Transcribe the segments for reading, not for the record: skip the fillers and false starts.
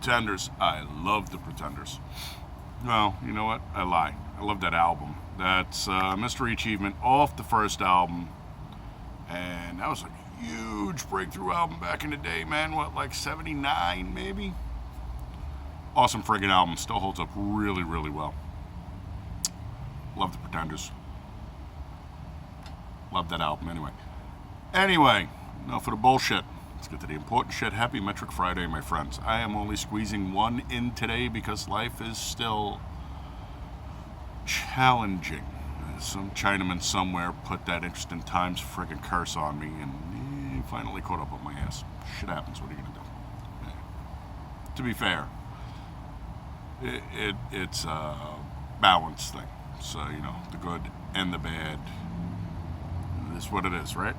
Pretenders. I love the Pretenders. Well, you know what? I lie. I love that album. That's Mystery Achievement off the first album. And that was a huge breakthrough album back in the day, man. What, like 79 maybe? Awesome friggin' album. Still holds up really, really well. Love the Pretenders. Love that album Anyway, enough of the bullshit. Let's get to the important shit. Happy Metric Friday, my friends. I am only squeezing one in today because life is still challenging. Some Chinaman somewhere put that interesting times friggin' curse on me, and he finally caught up with my ass. Shit happens. What are you gonna do? To be fair, it's a balance thing. So, you know, the good and the bad. It is what it is, right?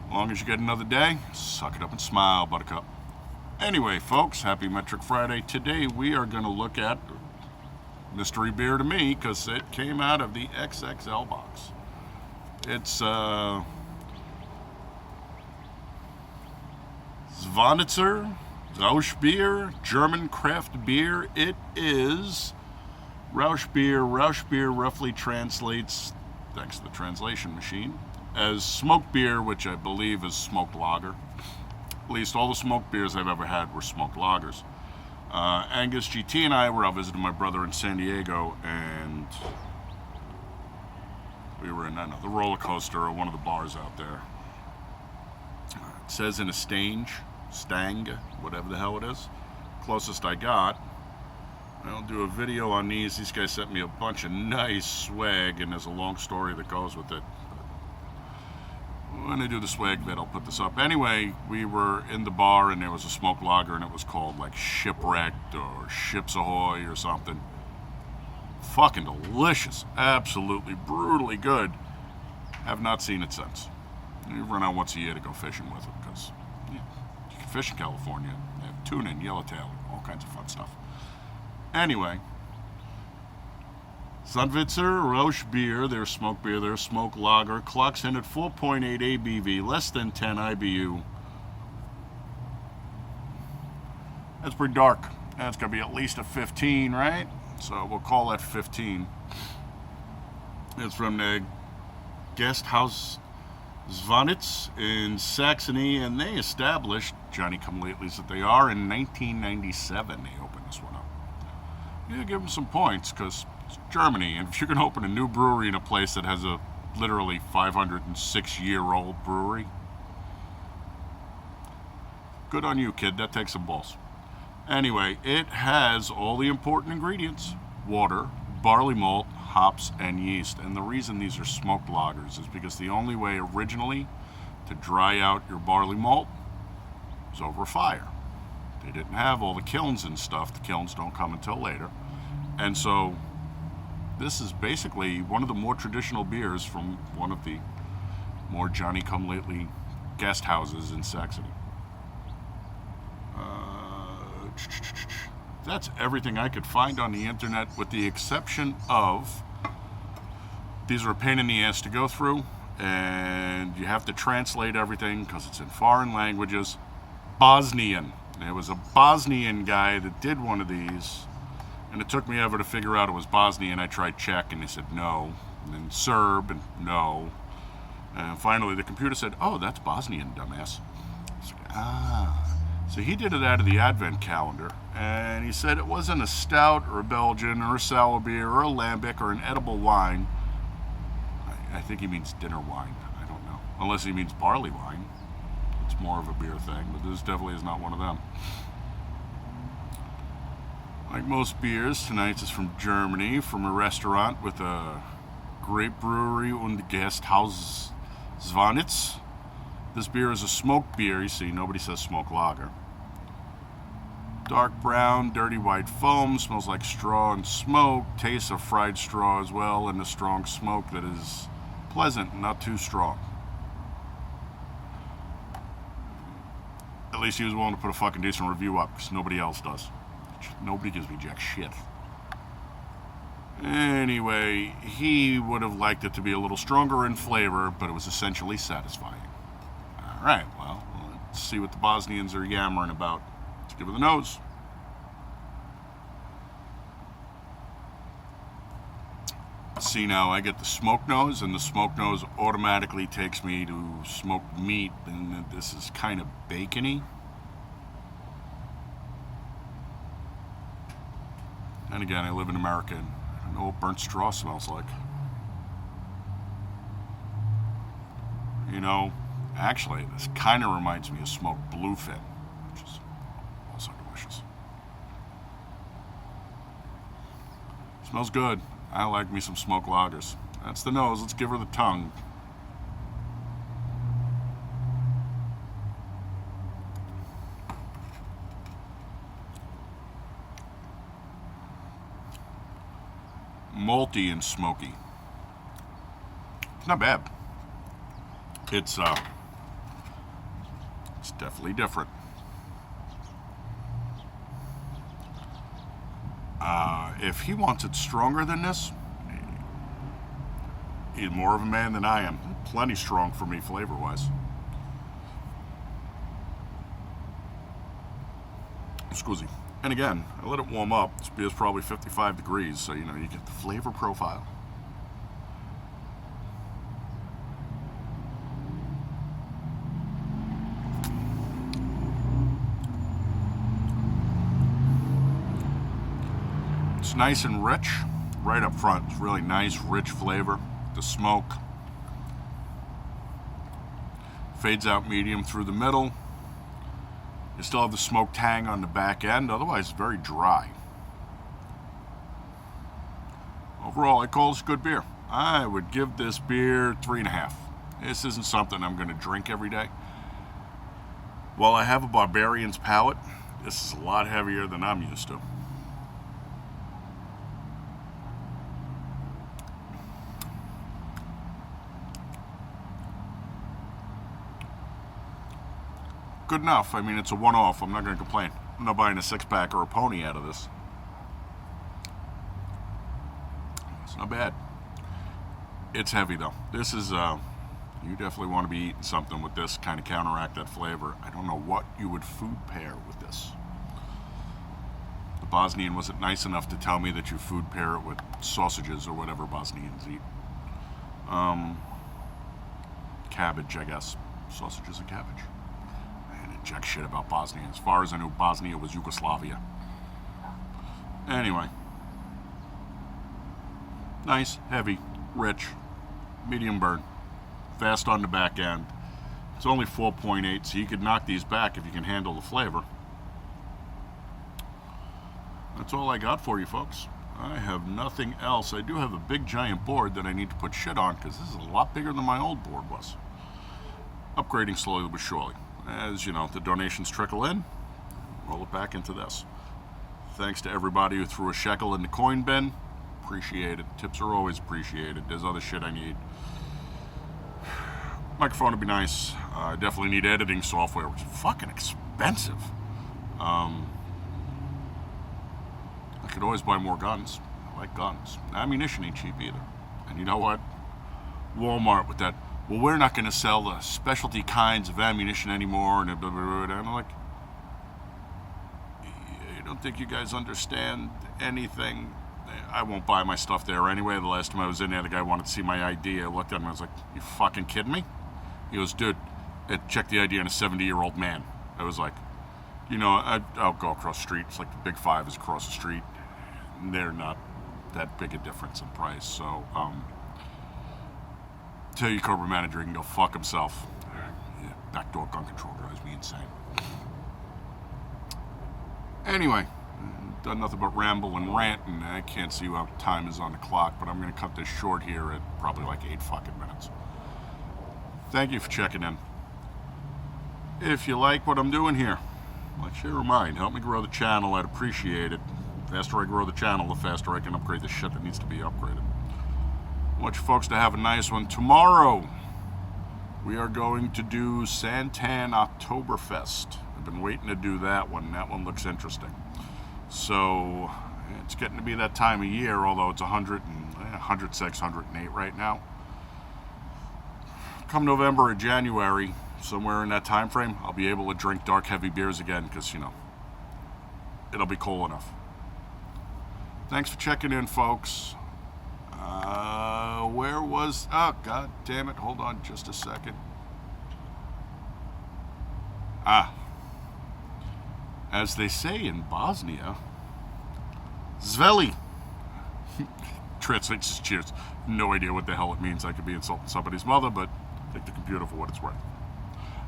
As long as you get another day, suck it up and smile, buttercup. Anyway, folks, happy Metric Friday. Today we are going to look at mystery beer to me because it came out of the XXL box. It's Zwonitzer, Rauch beer, German craft beer. It is Rauch beer. Rauch beer roughly translates, thanks to the translation machine, as smoked beer, which I believe is smoked lager. At least all the smoked beers I've ever had were smoked lagers. Angus, GT, and I were out visiting my brother in San Diego, and we were in the roller coaster or one of the bars out there. It says in a stang, whatever the hell it is. Closest I got. I'll do a video on these. These guys sent me a bunch of nice swag, and there's a long story that goes with it. When I do the swag vid, I'll put this up. Anyway, we were in the bar, and there was a smoked lager, and it was called like Shipwrecked or Ships Ahoy or something. Fucking delicious. Absolutely brutally good. Have not seen it since. You run out once a year to go fishing with it, because you can fish in California. They have tuna and yellowtail, all kinds of fun stuff. Anyway, Zwonitzer, Rauch beer, their smoked beer, their smoked lager, clocks in at 4.8 ABV, less than 10 IBU. That's pretty dark. That's going to be at least a 15, right? So we'll call that 15. It's from the guest house Zwonitzer in Saxony, and they established, Johnny-come-latelys that they are, in 1997. They opened this one up. Yeah, give them some points, because it's Germany, and if you're going to open a new brewery in a place that has a literally 506-year-old brewery, good on you, kid. That takes some balls. Anyway, it has all the important ingredients: water, barley malt, hops, and yeast. And the reason these are smoked lagers is because the only way originally to dry out your barley malt was over fire. They didn't have all the kilns and stuff. The kilns don't come until later. And so this is basically one of the more traditional beers from one of the more Johnny-come-lately guest houses in Saxony. That's everything I could find on the internet, with the exception of these are a pain in the ass to go through, and you have to translate everything because it's in foreign languages. Bosnian. There was a Bosnian guy that did one of these, and it took me ever to figure out it was Bosnian. I tried Czech, and they said no. And then Serb, and no. And finally, the computer said, "Oh, that's Bosnian, dumbass." I was like, So he did it out of the Advent calendar, and he said it wasn't a stout or a Belgian or a sour beer or a lambic or an edible wine. I think he means dinner wine. I don't know. Unless he means barley wine. It's more of a beer thing, but this definitely is not one of them. Like most beers, tonight's is from Germany, from a restaurant with a great brewery und Gasthaus Zwonitzer. This beer is a smoked beer. You see, nobody says smoked lager. Dark brown, dirty white foam, smells like straw and smoke, tastes of fried straw as well, and a strong smoke that is pleasant, not too strong. At least he was willing to put a fucking decent review up, because nobody else does. Nobody gives me jack shit. Anyway, he would have liked it to be a little stronger in flavor, but it was essentially satisfying. Alright, well, let's see what the Bosnians are yammering about. Let's give it the nose. See, now I get the smoke nose, and the smoke nose automatically takes me to smoked meat, and this is kind of bacony. And again, I live in America, and I don't know what burnt straw smells like. You know, actually, this kind of reminds me of smoked bluefin, which is also delicious. Smells good. I like me some smoked lagers. That's the nose. Let's give her the tongue. Malty and smoky. It's not bad. It's definitely different. If he wants it stronger than this, he's more of a man than I am. Plenty strong for me flavor-wise. Scusi. And again, I let it warm up. This beer's probably 55 degrees, so you know, you get the flavor profile. It's nice and rich right up front. It's really nice, rich flavor. The smoke fades out medium through the middle. You still have the smoke tang on the back end, otherwise it's very dry. Overall, I call this good beer. I would give this beer 3.5. This isn't something I'm going to drink every day. While I have a barbarian's palate, this is a lot heavier than I'm used to. Good enough. I mean, it's a one-off. I'm not going to complain. I'm not buying a six-pack or a pony out of this. It's not bad. It's heavy, though. This is, you definitely want to be eating something with this, kind of counteract that flavor. I don't know what you would food pair with this. The Bosnian wasn't nice enough to tell me that you food pair it with sausages or whatever Bosnians eat. Cabbage, I guess. Sausages and cabbage. Jack shit about Bosnia. As far as I knew, Bosnia was Yugoslavia. Anyway. Nice, heavy, rich, medium burn. Fast on the back end. It's only 4.8, so you could knock these back if you can handle the flavor. That's all I got for you, folks. I have nothing else. I do have a big giant board that I need to put shit on, because this is a lot bigger than my old board was. Upgrading slowly but surely. As you know, the donations trickle in, roll it back into this. Thanks to everybody who threw a shekel in the coin bin. Appreciate it. Tips are always appreciated. There's other shit I need. Microphone would be nice. I definitely need editing software, which is fucking expensive. I could always buy more guns. I like guns. Ammunition ain't cheap either. And you know what? Walmart with that, well, we're not going to sell the specialty kinds of ammunition anymore, and blah, blah, blah, and I'm like, you don't think you guys understand anything? I won't buy my stuff there anyway. The last time I was in there, the guy wanted to see my ID. I looked at him and I was like, you fucking kidding me? He goes, dude, check the ID on a 70-year-old man. I was like, you know, I'll go across the street. It's like the Big Five is across the street. And they're not that big a difference in price, so, tell your corporate manager he can go fuck himself. Yeah, backdoor gun control drives me insane. Anyway, done nothing but ramble and rant, and I can't see what time is on the clock, but I'm going to cut this short here at probably like 8 fucking minutes. Thank you for checking in. If you like what I'm doing here, like, share a mind. Help me grow the channel. I'd appreciate it. The faster I grow the channel, the faster I can upgrade the shit that needs to be upgraded. I want you folks to have a nice one. Tomorrow, we are going to do Santan Oktoberfest. I've been waiting to do that one. That one looks interesting. So, it's getting to be that time of year, although it's 106, 108 right now. Come November or January, somewhere in that time frame, I'll be able to drink dark, heavy beers again, because, you know, it'll be cold enough. Thanks for checking in, folks. Where was... Oh, god damn it. Hold on just a second. As they say in Bosnia, Zveli. Translates as cheers. No idea what the hell it means. I could be insulting somebody's mother, but take the computer for what it's worth.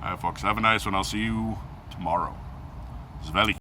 Alright, folks. Have a nice one. I'll see you tomorrow. Zveli.